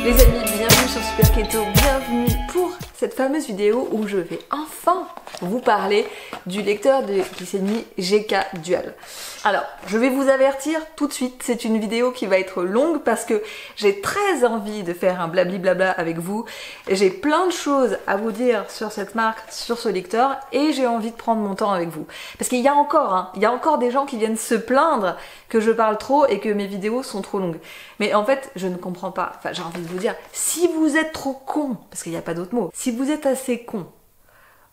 Les amis, bienvenue sur Super Keto, bienvenue pour cette fameuse vidéo où je vais enfin vous parler du lecteur de glycémie GK Dual. Alors, je vais vous avertir tout de suite, c'est une vidéo qui va être longue parce que j'ai très envie de faire un blabli blabla avec vous. J'ai plein de choses à vous dire sur cette marque, sur ce lecteur et j'ai envie de prendre mon temps avec vous. Parce qu'il y a encore des gens qui viennent se plaindre que je parle trop et que mes vidéos sont trop longues. Mais en fait, je ne comprends pas. Enfin, j'ai envie de vous dire, si vous êtes trop con, parce qu'il n'y a pas d'autre mot, si vous êtes assez con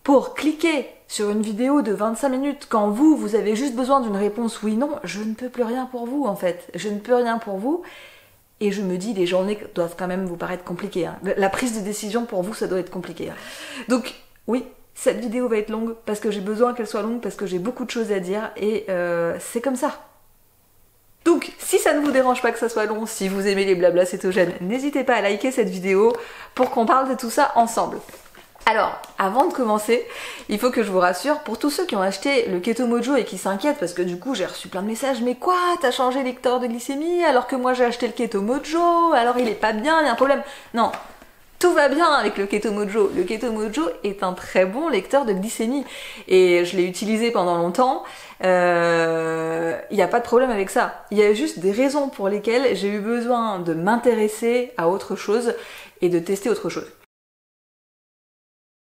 pour cliquer sur une vidéo de 25 minutes quand vous avez juste besoin d'une réponse oui-non, je ne peux plus rien pour vous en fait. Je ne peux rien pour vous. Et je me dis, les journées doivent quand même vous paraître compliquées. Hein. La prise de décision pour vous, ça doit être compliqué. Hein. Donc, oui, cette vidéo va être longue parce que j'ai besoin qu'elle soit longue, parce que j'ai beaucoup de choses à dire et c'est comme ça. Donc, si ça ne vous dérange pas que ça soit long, si vous aimez les blablas cétogènes, n'hésitez pas à liker cette vidéo pour qu'on parle de tout ça ensemble. Alors, avant de commencer, il faut que je vous rassure, pour tous ceux qui ont acheté le Keto Mojo et qui s'inquiètent, parce que du coup j'ai reçu plein de messages, mais quoi, t'as changé le lecteur de glycémie alors que moi j'ai acheté le Keto Mojo, alors il est pas bien, il y a un problème. Non, tout va bien avec le Keto Mojo. Le Keto Mojo est un très bon lecteur de glycémie et je l'ai utilisé pendant longtemps. Il n'y a pas de problème avec ça. Il y a juste des raisons pour lesquelles j'ai eu besoin de m'intéresser à autre chose et de tester autre chose.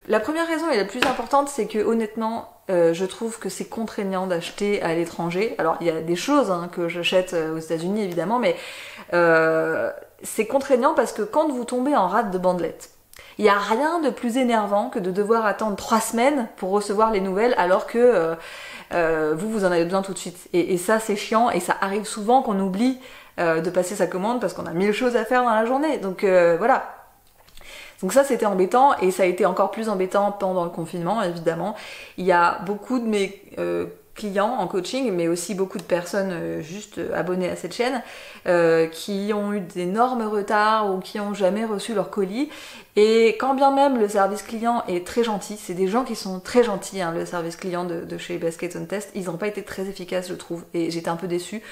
La première raison et la plus importante, c'est que honnêtement, je trouve que c'est contraignant d'acheter à l'étranger. Alors, il y a des choses que j'achète aux États-Unis évidemment, mais c'est contraignant parce que quand vous tombez en rate de bandelette, il n'y a rien de plus énervant que de devoir attendre 3 semaines pour recevoir les nouvelles alors que vous en avez besoin tout de suite. Et ça, c'est chiant et ça arrive souvent qu'on oublie de passer sa commande parce qu'on a 1000 choses à faire dans la journée. Donc voilà. Donc ça c'était embêtant et ça a été encore plus embêtant pendant le confinement évidemment. Il y a beaucoup de mes clients en coaching mais aussi beaucoup de personnes juste abonnées à cette chaîne qui ont eu d'énormes retards ou qui n'ont jamais reçu leur colis et quand bien même le service client est très gentil, c'est des gens qui sont très gentils le service client de chez Best Keto Test, ils n'ont pas été très efficaces je trouve et j'étais un peu déçue.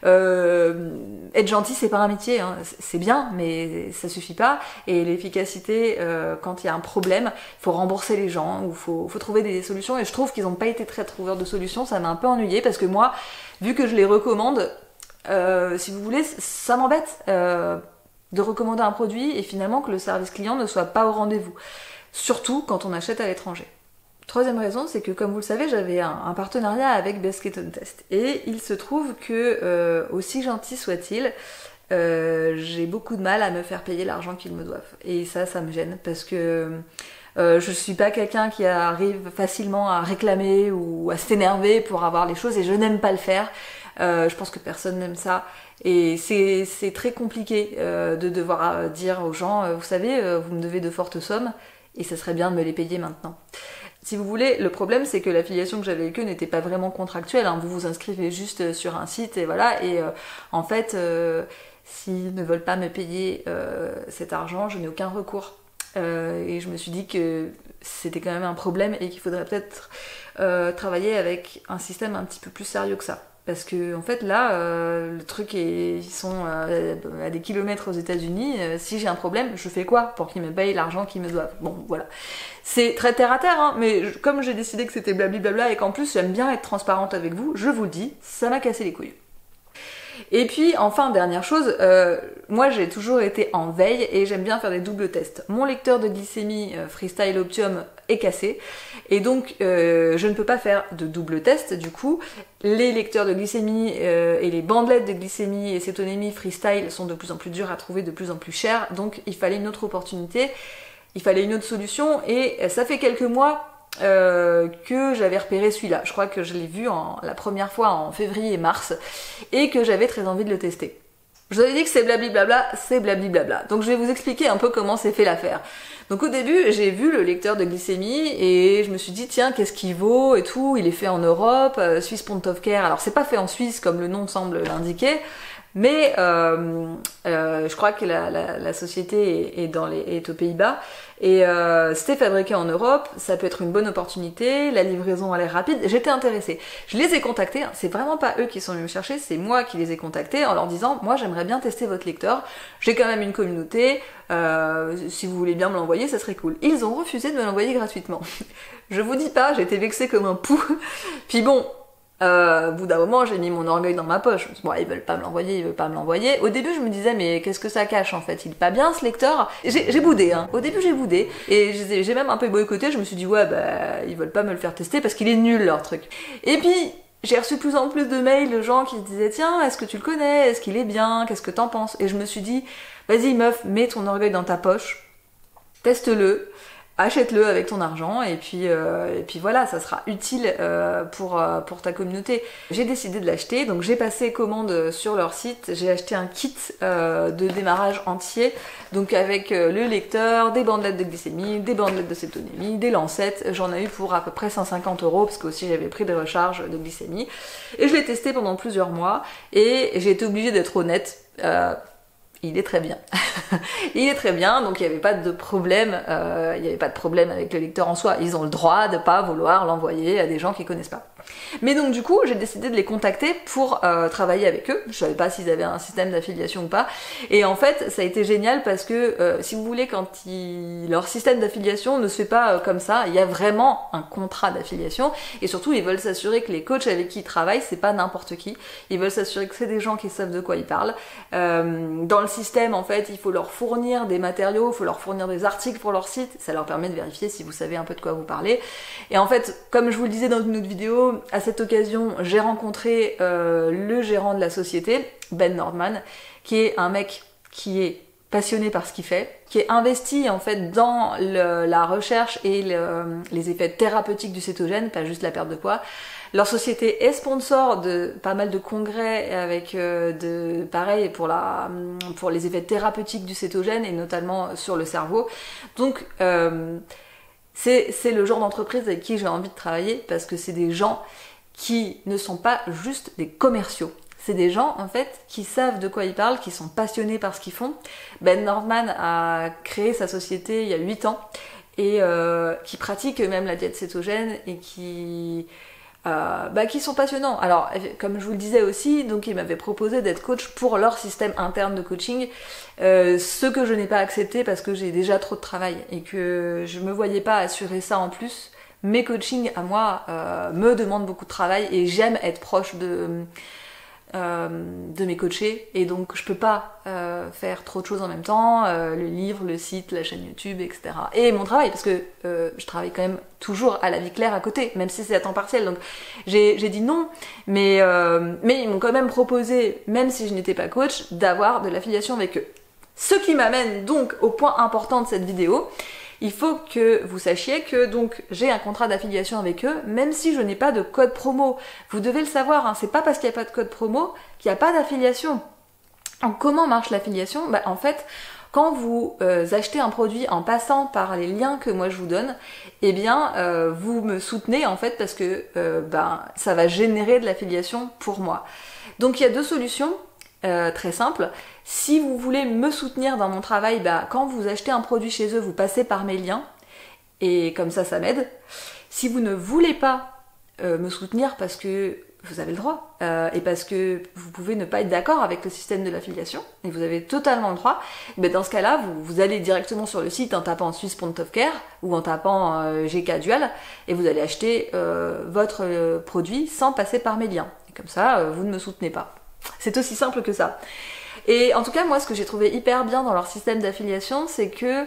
Être gentil c'est pas un métier, c'est bien mais ça suffit pas et l'efficacité quand il y a un problème il faut rembourser les gens ou faut trouver des solutions et je trouve qu'ils n'ont pas été très trouveurs de solutions, ça m'a un peu ennuyée parce que moi vu que je les recommande si vous voulez ça m'embête de recommander un produit et finalement que le service client ne soit pas au rendez-vous, surtout quand on achète à l'étranger. Troisième raison, c'est que comme vous le savez, j'avais un partenariat avec Best Keto Test. Et il se trouve que, aussi gentil soit-il, j'ai beaucoup de mal à me faire payer l'argent qu'ils me doivent. Et ça me gêne parce que je suis pas quelqu'un qui arrive facilement à réclamer ou à s'énerver pour avoir les choses et je n'aime pas le faire. Je pense que personne n'aime ça. Et c'est très compliqué de devoir dire aux gens, vous savez, vous me devez de fortes sommes et ça serait bien de me les payer maintenant. Si vous voulez, le problème c'est que l'affiliation que j'avais avec eux n'était pas vraiment contractuelle, vous vous inscrivez juste sur un site et voilà, et en fait, s'ils ne veulent pas me payer cet argent, je n'ai aucun recours. Et je me suis dit que c'était quand même un problème et qu'il faudrait peut-être travailler avec un système un petit peu plus sérieux que ça. Parce que en fait là, le truc est, ils sont à des kilomètres aux États-Unis. Si j'ai un problème, je fais quoi pour qu'ils me payent l'argent qu'ils me doivent? Bon, voilà. C'est très terre à terre, mais comme j'ai décidé que c'était blablabla et qu'en plus j'aime bien être transparente avec vous, je vous le dis, ça m'a cassé les couilles. Et puis enfin dernière chose, moi j'ai toujours été en veille et j'aime bien faire des doubles tests. Mon lecteur de glycémie Freestyle Optium est cassé et donc je ne peux pas faire de double test du coup. Les lecteurs de glycémie et les bandelettes de glycémie et cétonémie Freestyle sont de plus en plus durs à trouver, de plus en plus chers, donc il fallait une autre opportunité, il fallait une autre solution et ça fait quelques mois que j'avais repéré celui-là. Je crois que je l'ai vu la première fois en février et mars et que j'avais très envie de le tester. Je vous avais dit que c'est blablabla, c'est blablabla. Donc je vais vous expliquer un peu comment s'est fait l'affaire. Donc au début, j'ai vu le lecteur de glycémie et je me suis dit tiens, qu'est-ce qu'il vaut et tout, il est fait en Europe, Swiss Point of Care. Alors c'est pas fait en Suisse comme le nom semble l'indiquer. Mais je crois que la société est aux Pays-Bas et c'était fabriqué en Europe, ça peut être une bonne opportunité, la livraison a l'air rapide, j'étais intéressée. Je les ai contactés, hein, c'est vraiment pas eux qui sont venus me chercher, c'est moi qui les ai contactés en leur disant moi j'aimerais bien tester votre lecteur, j'ai quand même une communauté, si vous voulez bien me l'envoyer ça serait cool. Ils ont refusé de me l'envoyer gratuitement. Je vous dis pas, j'étais vexée comme un pou. Puis bon, au bout d'un moment, j'ai mis mon orgueil dans ma poche. Bon, ils veulent pas me l'envoyer, ils veulent pas me l'envoyer. Au début, je me disais, mais qu'est-ce que ça cache en fait? Il est pas bien ce lecteur? J'ai boudé, hein. Au début, j'ai boudé. Et j'ai même un peu boycotté. Je me suis dit, ouais, bah, ils veulent pas me le faire tester parce qu'il est nul leur truc. Et puis, j'ai reçu de plus en plus de mails de gens qui disaient, tiens, est-ce que tu le connais? Est-ce qu'il est bien? Qu'est-ce que t'en penses? Et je me suis dit, vas-y meuf, mets ton orgueil dans ta poche, teste-le. Achète-le avec ton argent et puis voilà, ça sera utile pour ta communauté. J'ai décidé de l'acheter, donc j'ai passé commande sur leur site, j'ai acheté un kit de démarrage entier, donc avec le lecteur, des bandelettes de glycémie, des bandelettes de cétonémie, des lancettes, j'en ai eu pour à peu près 150 € parce que aussi j'avais pris des recharges de glycémie, et je l'ai testé pendant plusieurs mois, et j'ai été obligée d'être honnête, il est très bien. Il est très bien, donc il n'y avait pas de problème, avec le lecteur en soi. Ils ont le droit de pas vouloir l'envoyer à des gens qui connaissent pas. Mais donc du coup, j'ai décidé de les contacter pour travailler avec eux. Je savais pas s'ils avaient un système d'affiliation ou pas. Et en fait, ça a été génial parce que, si vous voulez, leur système d'affiliation ne se fait pas comme ça, il y a vraiment un contrat d'affiliation. Et surtout, ils veulent s'assurer que les coachs avec qui ils travaillent, c'est pas n'importe qui. Ils veulent s'assurer que c'est des gens qui savent de quoi ils parlent. Dans le système, en fait, il faut leur fournir des matériaux, il faut leur fournir des articles pour leur site. Ça leur permet de vérifier si vous savez un peu de quoi vous parlez. Et en fait, comme je vous le disais dans une autre vidéo, à cette occasion, j'ai rencontré le gérant de la société, Ben Nordman, qui est un mec qui est passionné par ce qu'il fait, qui est investi en fait dans la recherche et les effets thérapeutiques du cétogène, pas juste la perte de poids. Leur société est sponsor de pas mal de congrès avec pareil pour les effets thérapeutiques du cétogène et notamment sur le cerveau. Donc c'est le genre d'entreprise avec qui j'ai envie de travailler parce que c'est des gens qui ne sont pas juste des commerciaux. C'est des gens en fait qui savent de quoi ils parlent, qui sont passionnés par ce qu'ils font. Ben Nordman a créé sa société il y a 8 ans et qui pratique eux-mêmes la diète cétogène et qui sont passionnants. Alors, comme je vous le disais aussi, donc ils m'avaient proposé d'être coach pour leur système interne de coaching, ce que je n'ai pas accepté parce que j'ai déjà trop de travail et que je me voyais pas assurer ça en plus. Mes coachings à moi me demandent beaucoup de travail et j'aime être proche de mes coachés et donc je peux pas faire trop de choses en même temps, le livre, le site, la chaîne YouTube, etc. Et mon travail, parce que je travaille quand même toujours à la vie claire à côté, même si c'est à temps partiel, donc j'ai dit non, mais ils m'ont quand même proposé, même si je n'étais pas coach, d'avoir de l'affiliation avec eux. Ce qui m'amène donc au point important de cette vidéo. Il faut que vous sachiez que donc j'ai un contrat d'affiliation avec eux, même si je n'ai pas de code promo. Vous devez le savoir, hein, c'est pas parce qu'il n'y a pas de code promo qu'il n'y a pas d'affiliation. Donc comment marche l'affiliation? En fait, quand vous achetez un produit en passant par les liens que moi je vous donne, eh bien vous me soutenez en fait parce que ça va générer de l'affiliation pour moi. Donc il y a deux solutions. Très simple. Si vous voulez me soutenir dans mon travail, quand vous achetez un produit chez eux, vous passez par mes liens et comme ça m'aide. Si vous ne voulez pas me soutenir parce que vous avez le droit et parce que vous pouvez ne pas être d'accord avec le système de l'affiliation et vous avez totalement le droit, dans ce cas-là, vous allez directement sur le site en tapant Swiss Point of Care ou en tapant GK Dual et vous allez acheter votre produit sans passer par mes liens. Et comme ça, vous ne me soutenez pas. C'est aussi simple que ça. Et en tout cas, moi, ce que j'ai trouvé hyper bien dans leur système d'affiliation, c'est que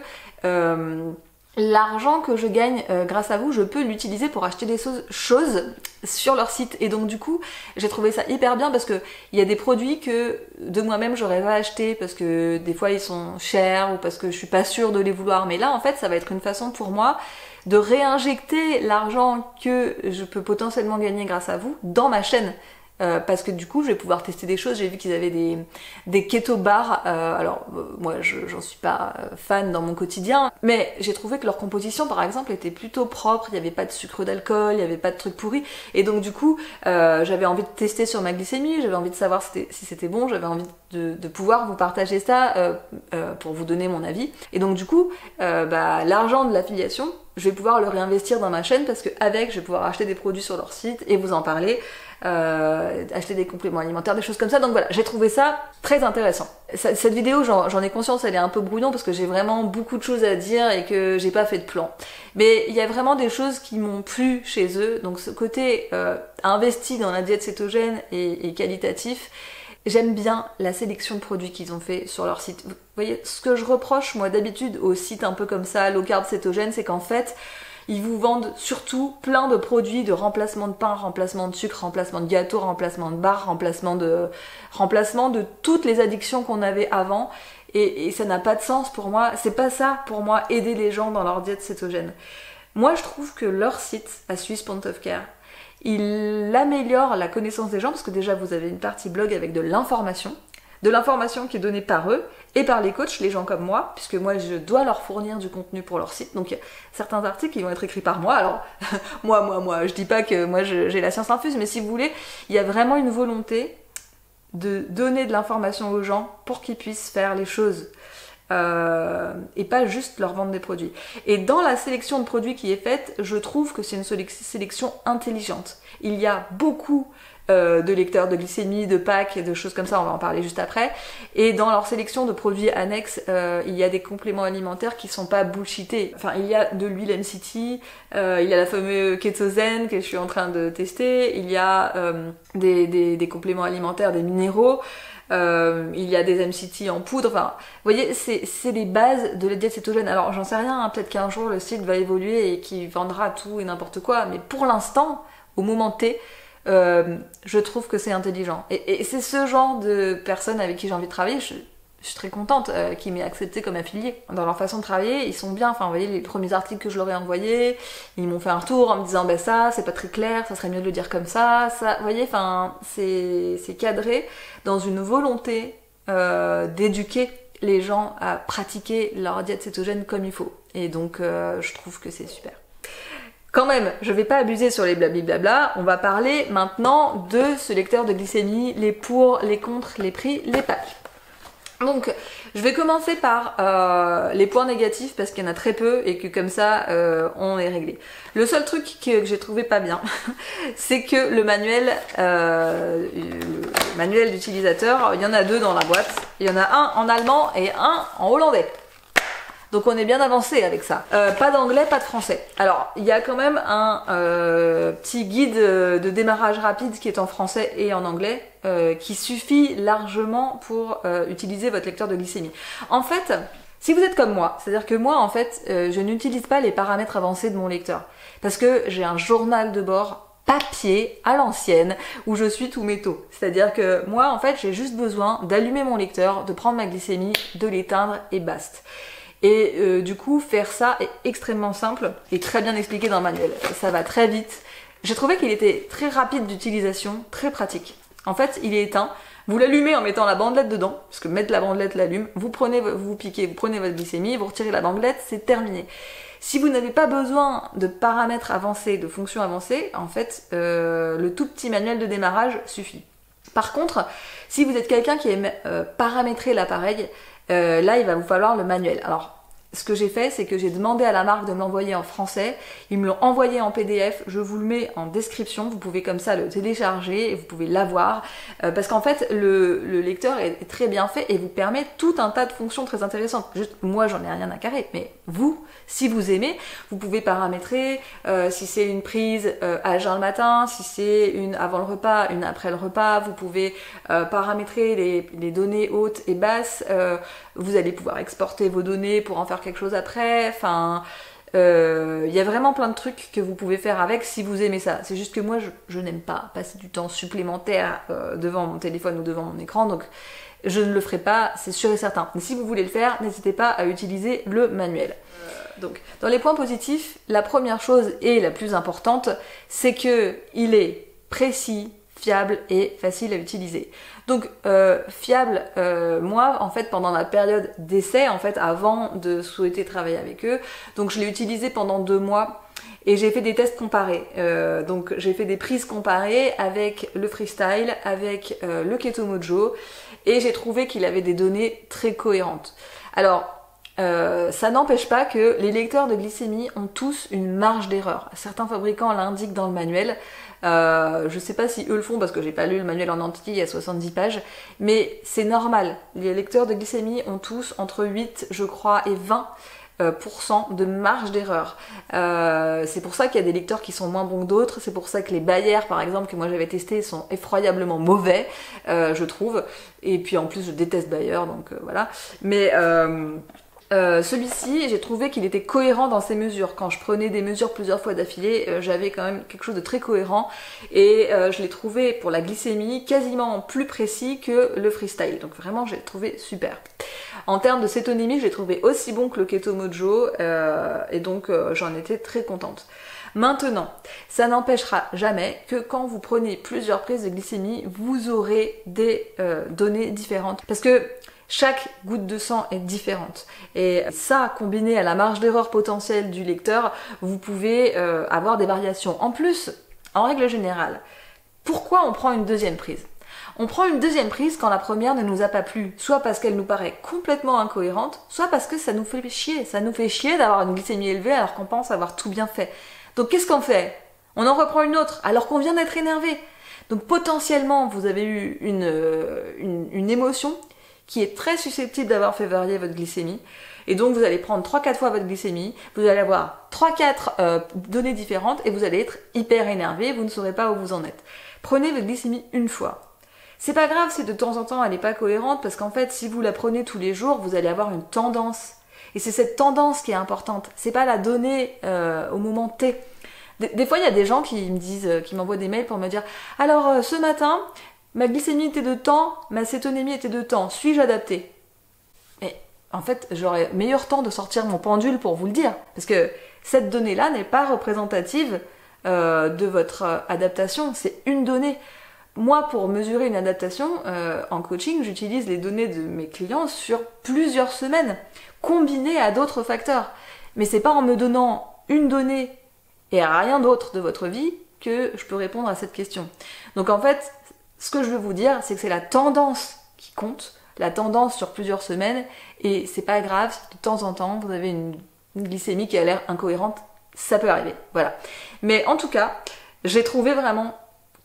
l'argent que je gagne grâce à vous, je peux l'utiliser pour acheter des choses sur leur site. Et donc du coup, j'ai trouvé ça hyper bien parce que il y a des produits que de moi-même j'aurais pas acheté parce que des fois ils sont chers ou parce que je suis pas sûre de les vouloir. Mais là, en fait, ça va être une façon pour moi de réinjecter l'argent que je peux potentiellement gagner grâce à vous dans ma chaîne. parce que du coup je vais pouvoir tester des choses. J'ai vu qu'ils avaient des keto bars, moi j'en suis pas fan dans mon quotidien, mais j'ai trouvé que leur composition par exemple était plutôt propre, il n'y avait pas de sucre d'alcool, il n'y avait pas de trucs pourris, et donc du coup j'avais envie de tester sur ma glycémie, j'avais envie de savoir si c'était bon, j'avais envie de pouvoir vous partager ça pour vous donner mon avis, et donc du coup l'argent de l'affiliation, je vais pouvoir le réinvestir dans ma chaîne parce qu'avec, je vais pouvoir acheter des produits sur leur site et vous en parler, acheter des compléments alimentaires, des choses comme ça. Donc voilà, j'ai trouvé ça très intéressant. Cette vidéo, j'en ai conscience, elle est un peu brouillon parce que j'ai vraiment beaucoup de choses à dire et que j'ai pas fait de plan. Mais il y a vraiment des choses qui m'ont plu chez eux. Donc ce côté investi dans la diète cétogène et qualitatif. J'aime bien la sélection de produits qu'ils ont fait sur leur site. Vous voyez, ce que je reproche moi d'habitude aux sites un peu comme ça, low carb cétogène, c'est qu'en fait, ils vous vendent surtout plein de produits de remplacement de pain, remplacement de sucre, remplacement de gâteau, remplacement de bar, remplacement de toutes les addictions qu'on avait avant. Et ça n'a pas de sens pour moi. C'est pas ça pour moi, aider les gens dans leur diète cétogène. Moi, je trouve que leur site, à Swiss Point of Care, il améliore la connaissance des gens parce que déjà vous avez une partie blog avec de l'information qui est donnée par eux et par les coachs, les gens comme moi, puisque moi je dois leur fournir du contenu pour leur site. Donc certains articles qui vont être écrits par moi. Alors moi, je dis pas que moi j'ai la science infuse, mais si vous voulez, il y a vraiment une volonté de donner de l'information aux gens pour qu'ils puissent faire les choses. Et pas juste leur vendre des produits. Et dans la sélection de produits qui est faite, je trouve que c'est une sélection intelligente. Il y a beaucoup de lecteurs de glycémie, de packs et de choses comme ça, on va en parler juste après. Et dans leur sélection de produits annexes, il y a des compléments alimentaires qui sont pas bullshités. Enfin, il y a de l'huile MCT, il y a la fameuse Ketozen que je suis en train de tester, il y a des compléments alimentaires, des minéraux. Il y a des MCT en poudre, enfin, vous voyez, c'est les bases de la diète cétogène. Alors, j'en sais rien, hein, peut-être qu'un jour le site va évoluer et qu'il vendra tout et n'importe quoi, mais pour l'instant, au moment T, je trouve que c'est intelligent. Et c'est ce genre de personnes avec qui j'ai envie de travailler. Je suis très contente qu'ils m'aient accepté comme affiliée. Dans leur façon de travailler, ils sont bien. Enfin, vous voyez, les premiers articles que je leur ai envoyés, ils m'ont fait un retour en me disant ça, c'est pas très clair, ça serait mieux de le dire comme ça. Vous voyez, enfin, c'est cadré dans une volonté d'éduquer les gens à pratiquer leur diète cétogène comme il faut. Et donc, je trouve que c'est super. Quand même, je vais pas abuser sur les blablabla, on va parler maintenant de ce lecteur de glycémie, les pour, les contre, les prix, les packs. Donc, je vais commencer par les points négatifs parce qu'il y en a très peu et que comme ça, on est réglé. Le seul truc que j'ai trouvé pas bien, c'est que le manuel d'utilisateur, il y en a deux dans la boîte. Il y en a un en allemand et un en hollandais. Donc on est bien avancé avec ça. Pas d'anglais, pas de français. Alors, il y a quand même un petit guide de démarrage rapide qui est en français et en anglais, qui suffit largement pour utiliser votre lecteur de glycémie. En fait, si vous êtes comme moi, c'est-à-dire que moi, en fait, je n'utilise pas les paramètres avancés de mon lecteur. Parce que j'ai un journal de bord papier à l'ancienne où je suis tout métaux. C'est-à-dire que moi, en fait, j'ai juste besoin d'allumer mon lecteur, de prendre ma glycémie, de l'éteindre et basta. Et du coup, faire ça est extrêmement simple et très bien expliqué dans le manuel. Ça va très vite. J'ai trouvé qu'il était très rapide d'utilisation, très pratique. En fait, il est éteint. Vous l'allumez en mettant la bandelette dedans, parce que mettre la bandelette l'allume. Vous prenez votre glycémie, vous retirez la bandelette, c'est terminé. Si vous n'avez pas besoin de paramètres avancés, de fonctions avancées, en fait, le tout petit manuel de démarrage suffit. Par contre, si vous êtes quelqu'un qui aime paramétrer l'appareil, là, il va vous falloir le manuel. Alors, ce que j'ai fait, c'est que j'ai demandé à la marque de me l'envoyer en français. Ils me l'ont envoyé en PDF. Je vous le mets en description. Vous pouvez comme ça le télécharger et vous pouvez l'avoir. Parce qu'en fait, le lecteur est très bien fait et vous permet tout un tas de fonctions très intéressantes. Juste, moi, j'en ai rien à carrer. Mais vous, si vous aimez, vous pouvez paramétrer si c'est une prise à jeun le matin, si c'est une avant le repas, une après le repas. Vous pouvez paramétrer les données hautes et basses. Vous allez pouvoir exporter vos données pour en faire quelque chose après. Enfin, il y a vraiment plein de trucs que vous pouvez faire avec si vous aimez ça. C'est juste que moi, je n'aime pas passer du temps supplémentaire devant mon téléphone ou devant mon écran, donc je ne le ferai pas, c'est sûr et certain. Mais si vous voulez le faire, n'hésitez pas à utiliser le manuel. Donc, dans les points positifs, la première chose et la plus importante, c'est que il est précis, fiable et facile à utiliser. Donc fiable, moi en fait pendant ma période d'essai, en fait avant de souhaiter travailler avec eux, donc je l'ai utilisé pendant 2 mois et j'ai fait des tests comparés. Donc j'ai fait des prises comparées avec le Freestyle, avec le Keto Mojo et j'ai trouvé qu'il avait des données très cohérentes. Alors ça n'empêche pas que les lecteurs de glycémie ont tous une marge d'erreur. Certains fabricants l'indiquent dans le manuel. Je sais pas si eux le font parce que j'ai pas lu le manuel en entier, il y a 70 pages, mais c'est normal. Les lecteurs de glycémie ont tous entre 8, je crois, et 20% de marge d'erreur. C'est pour ça qu'il y a des lecteurs qui sont moins bons que d'autres, c'est pour ça que les Bayer par exemple que moi j'avais testé sont effroyablement mauvais, je trouve, et puis en plus je déteste Bayer donc voilà, mais celui-ci, j'ai trouvé qu'il était cohérent dans ses mesures. Quand je prenais des mesures plusieurs fois d'affilée, j'avais quand même quelque chose de très cohérent et je l'ai trouvé pour la glycémie quasiment plus précis que le Freestyle. Donc vraiment, j'ai trouvé super. En termes de cétonémie, je l'ai trouvé aussi bon que le Keto Mojo et donc j'en étais très contente. Maintenant, ça n'empêchera jamais que quand vous prenez plusieurs prises de glycémie, vous aurez des données différentes. Parce que chaque goutte de sang est différente. Et ça, combiné à la marge d'erreur potentielle du lecteur, vous pouvez avoir des variations. En plus, en règle générale, pourquoi on prend une deuxième prise ? On prend une deuxième prise quand la première ne nous a pas plu, soit parce qu'elle nous paraît complètement incohérente, soit parce que ça nous fait chier. Ça nous fait chier d'avoir une glycémie élevée alors qu'on pense avoir tout bien fait. Donc qu'est-ce qu'on fait ? On en reprend une autre alors qu'on vient d'être énervé. Donc potentiellement, vous avez eu une émotion qui est très susceptible d'avoir fait varier votre glycémie. Et donc vous allez prendre 3-4 fois votre glycémie, vous allez avoir 3-4 données différentes et vous allez être hyper énervé, vous ne saurez pas où vous en êtes. Prenez votre glycémie une fois. C'est pas grave si de temps en temps elle n'est pas cohérente, parce qu'en fait si vous la prenez tous les jours, vous allez avoir une tendance. Et c'est cette tendance qui est importante, c'est pas la donnée au moment T. Des fois il y a des gens qui me disent, qui m'envoient des mails pour me dire « Alors ce matin, ma glycémie était de temps, ma cétonémie était de temps, suis-je adapté ?» Mais en fait, j'aurais meilleur temps de sortir mon pendule pour vous le dire, parce que cette donnée-là n'est pas représentative de votre adaptation, c'est une donnée. Moi, pour mesurer une adaptation, en coaching, j'utilise les données de mes clients sur plusieurs semaines, combinées à d'autres facteurs. Mais c'est pas en me donnant une donnée et rien d'autre de votre vie que je peux répondre à cette question. Donc en fait, ce que je veux vous dire, c'est que c'est la tendance qui compte, la tendance sur plusieurs semaines, et c'est pas grave si de temps en temps vous avez une glycémie qui a l'air incohérente, ça peut arriver, voilà. Mais en tout cas, j'ai trouvé vraiment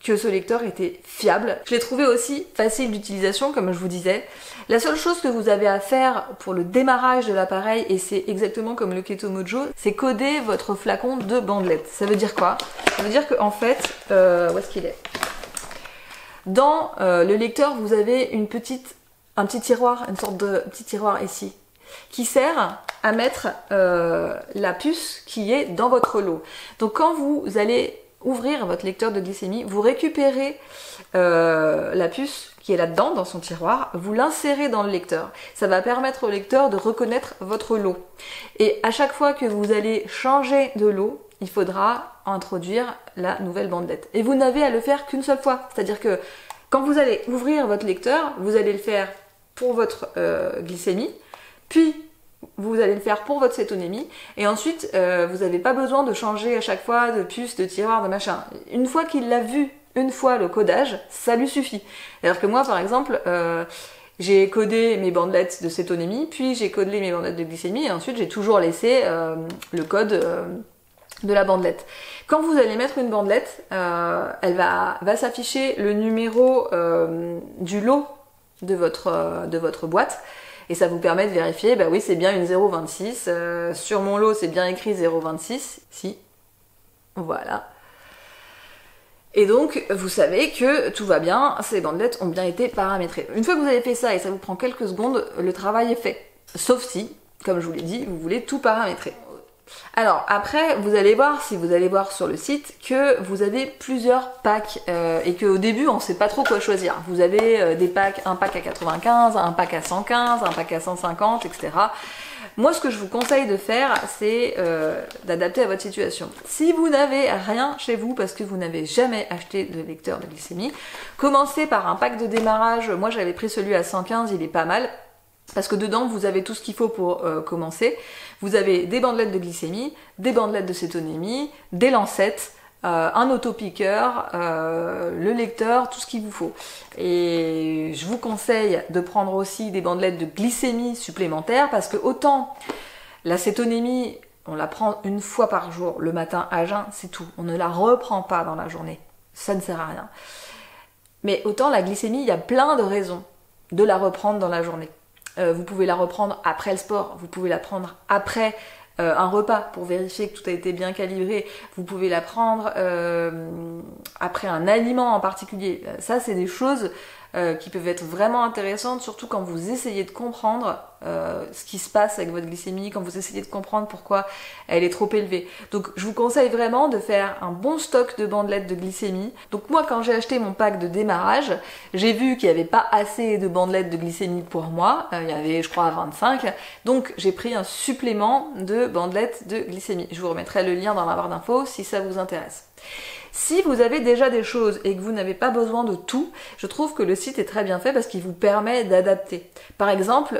que ce lecteur était fiable. Je l'ai trouvé aussi facile d'utilisation, comme je vous disais. La seule chose que vous avez à faire pour le démarrage de l'appareil, et c'est exactement comme le Keto Mojo, c'est coder votre flacon de bandelettes. Ça veut dire quoi ? Ça veut dire qu'en fait, où est-ce qu'il est ? Dans le lecteur, vous avez un petit tiroir, une sorte de petit tiroir ici, qui sert à mettre la puce qui est dans votre lot. Donc quand vous allez ouvrir votre lecteur de glycémie, vous récupérez la puce qui est là-dedans, dans son tiroir, vous l'insérez dans le lecteur. Ça va permettre au lecteur de reconnaître votre lot. Et à chaque fois que vous allez changer de lot, il faudra introduire la nouvelle bandelette. Et vous n'avez à le faire qu'une seule fois. C'est-à-dire que quand vous allez ouvrir votre lecteur, vous allez le faire pour votre glycémie, puis vous allez le faire pour votre cétonémie, et ensuite vous n'avez pas besoin de changer à chaque fois de puce, de tiroir, de machin. Une fois qu'il l'a vu, une fois le codage, ça lui suffit. C'est-à-dire que moi par exemple, j'ai codé mes bandelettes de cétonémie, puis j'ai codé mes bandelettes de glycémie, et ensuite j'ai toujours laissé le code de la bandelette. Quand vous allez mettre une bandelette, elle va s'afficher le numéro du lot de votre boîte, et ça vous permet de vérifier, bah oui c'est bien une 0,26, sur mon lot c'est bien écrit 0,26, si, voilà. Et donc vous savez que tout va bien, ces bandelettes ont bien été paramétrées. Une fois que vous avez fait ça, et ça vous prend quelques secondes, le travail est fait. Sauf si, comme je vous l'ai dit, vous voulez tout paramétrer. Alors après, vous allez voir, si vous allez voir sur le site, que vous avez plusieurs packs et qu'au début on sait pas trop quoi choisir. Vous avez des packs, un pack à 95, un pack à 115, un pack à 150, etc. Moi, ce que je vous conseille de faire, c'est d'adapter à votre situation. Si vous n'avez rien chez vous parce que vous n'avez jamais acheté de lecteur de glycémie, commencez par un pack de démarrage. Moi, j'avais pris celui à 115, il est pas mal. Parce que dedans, vous avez tout ce qu'il faut pour commencer. Vous avez des bandelettes de glycémie, des bandelettes de cétonémie, des lancettes, un autopiqueur, le lecteur, tout ce qu'il vous faut. Et je vous conseille de prendre aussi des bandelettes de glycémie supplémentaires parce que autant la cétonémie, on la prend une fois par jour, le matin à jeun, c'est tout. On ne la reprend pas dans la journée. Ça ne sert à rien. Mais autant la glycémie, il y a plein de raisons de la reprendre dans la journée. Vous pouvez la reprendre après le sport, vous pouvez la prendre après un repas pour vérifier que tout a été bien calibré, vous pouvez la prendre après un aliment en particulier. Ça, c'est des choses qui peuvent être vraiment intéressantes, surtout quand vous essayez de comprendre ce qui se passe avec votre glycémie, quand vous essayez de comprendre pourquoi elle est trop élevée. Donc je vous conseille vraiment de faire un bon stock de bandelettes de glycémie. Donc moi, quand j'ai acheté mon pack de démarrage, j'ai vu qu'il n'y avait pas assez de bandelettes de glycémie pour moi, il y avait je crois 25, donc j'ai pris un supplément de bandelettes de glycémie. Je vous remettrai le lien dans la barre d'infos si ça vous intéresse. Si vous avez déjà des choses et que vous n'avez pas besoin de tout, je trouve que le site est très bien fait parce qu'il vous permet d'adapter. Par exemple,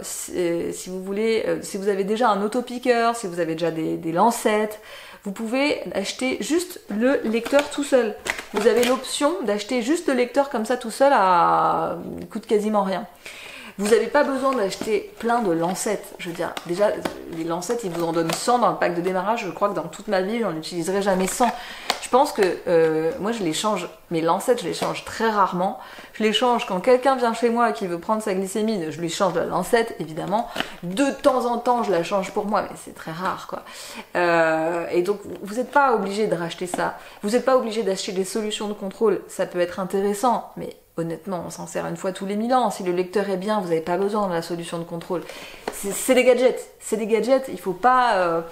si vous voulez, si vous avez déjà un autopiqueur, si vous avez déjà des lancettes, vous pouvez acheter juste le lecteur tout seul. Vous avez l'option d'acheter juste le lecteur comme ça tout seul à coûte quasiment rien. Vous n'avez pas besoin d'acheter plein de lancettes. Je veux dire, déjà, les lancettes, ils vous en donnent 100 dans le pack de démarrage. Je crois que dans toute ma vie, j'en utiliserai jamais 100. Je pense que moi, je les change. Mes lancettes, je les change très rarement. Je les change quand quelqu'un vient chez moi et qui veut prendre sa glycémie. Je lui change la lancette, évidemment. De temps en temps, je la change pour moi, mais c'est très rare, quoi. Et donc, vous n'êtes pas obligé de racheter ça. Vous n'êtes pas obligé d'acheter des solutions de contrôle. Ça peut être intéressant, mais honnêtement, on s'en sert une fois tous les 1000 ans. Si le lecteur est bien, vous n'avez pas besoin de la solution de contrôle. C'est des gadgets. C'est des gadgets. Il ne faut pas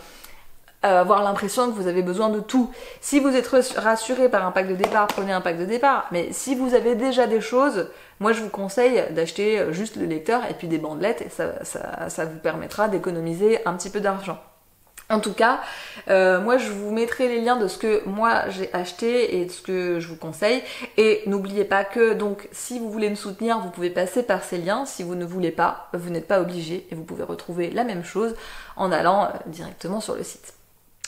avoir l'impression que vous avez besoin de tout. Si vous êtes rassuré par un pack de départ, prenez un pack de départ. Mais si vous avez déjà des choses, moi je vous conseille d'acheter juste le lecteur et puis des bandelettes. Et ça vous permettra d'économiser un petit peu d'argent. En tout cas, moi je vous mettrai les liens de ce que moi j'ai acheté et de ce que je vous conseille. Et n'oubliez pas que donc si vous voulez me soutenir, vous pouvez passer par ces liens. Si vous ne voulez pas, vous n'êtes pas obligé et vous pouvez retrouver la même chose en allant directement sur le site.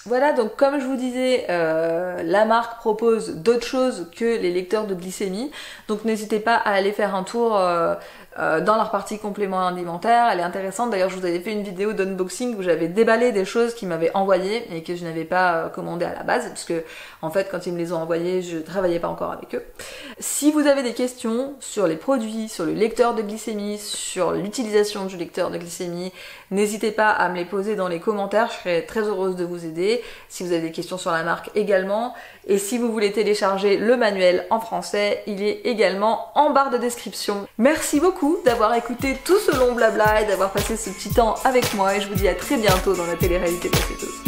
Voilà, donc comme je vous disais, la marque propose d'autres choses que les lecteurs de glycémie. Donc n'hésitez pas à aller faire un tour dans leur partie compléments alimentaires. Elle est intéressante. D'ailleurs, je vous avais fait une vidéo d'unboxing où j'avais déballé des choses qu'ils m'avaient envoyées et que je n'avais pas commandé à la base, parce que en fait, quand ils me les ont envoyées, je travaillais pas encore avec eux. Si vous avez des questions sur les produits, sur le lecteur de glycémie, sur l'utilisation du lecteur de glycémie, n'hésitez pas à me les poser dans les commentaires. Je serais très heureuse de vous aider. Si vous avez des questions sur la marque également. Et si vous voulez télécharger le manuel en français, il est également en barre de description. Merci beaucoup d'avoir écouté tout ce long blabla et d'avoir passé ce petit temps avec moi. Et je vous dis à très bientôt dans la télé-réalité Passetos.